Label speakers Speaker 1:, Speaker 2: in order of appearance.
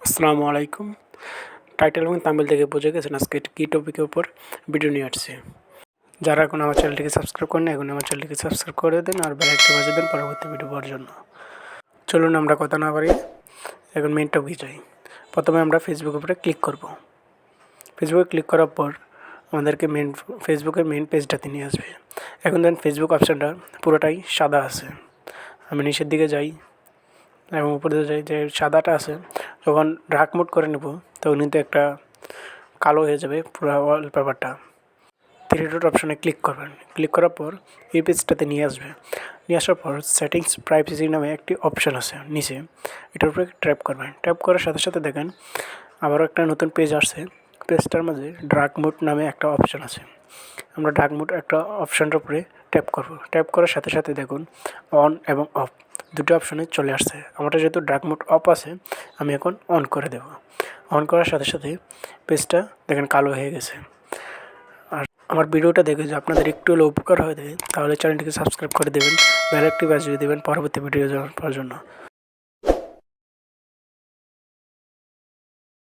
Speaker 1: আসসালামু আলাইকুম। টাইটেল এবং থাম্বনেল দেখে বুঝে গেছেন আজকে কি টপিকের উপর ভিডিও নিয়ে আসছি। যারা এখন আমার চ্যানেলটিকে সাবস্ক্রাইব করেন এখন আমার চ্যানেলটিকে সাবস্ক্রাইব করে দেন আর বেল আইকনটি বাজিয়ে দেন পরবর্তী ভিডিও পাওয়ার জন্য। চলুন আমরা কথা না বাড়িয়ে এখন মেইন টপিকে যাই। প্রথমে আমরা ফেসবুকের উপরে ক্লিক করব। ফেসবুকে ক্লিক করার পর আমাদেরকে ফেসবুকের মেইন পেজটাতে নিয়ে আসবে। এখন দেখেন ফেসবুক অপশানটা পুরোটাই সাদা আছে। আমি নিচের দিকে যাই এবং উপরে যাই, যে সাদাটা আছে যখন ডার্ক মোড করে নেব তখন কিন্তু একটা কালো হয়ে যাবে পুরো ওয়ালপেপারটা। থ্রি ডট অপশানে ক্লিক করবেন। ক্লিক করার পর এই পেজটাতে নিয়ে আসবে। নিয়ে আসার পর সেটিংস প্রাইভেসি নামে একটি অপশান আছে নিচে, এটার উপরে ট্যাপ করবেন। ট্যাপ করার সাথে সাথে দেখেন আবারও একটা নতুন পেজ আসছে। পেজটার মাঝে ডার্ক মোড নামে একটা অপশান আছে। আমরা ডার্ক মোড একটা অপশানটার উপরে ট্যাপ করব। ট্যাপ করার সাথে সাথে দেখুন অন এবং অফ দুটো অপশানে চলে আসছে। আমারটা যেহেতু ডার্ক মোড অফ আছে আমি এখন অন করে দেব। অন করার সাথে সাথে পেজটা দেখেন কালো হয়ে গেছে। আর আমার ভিডিওটা দেখে যদি আপনাদের একটু হলেও উপকার হয়ে থাকে তাহলে চ্যানেলটিকে সাবস্ক্রাইব করে দেবেন, বেল আইকনটি বাজিয়ে দেবেন পরবর্তী ভিডিও যাওয়ার জন্য।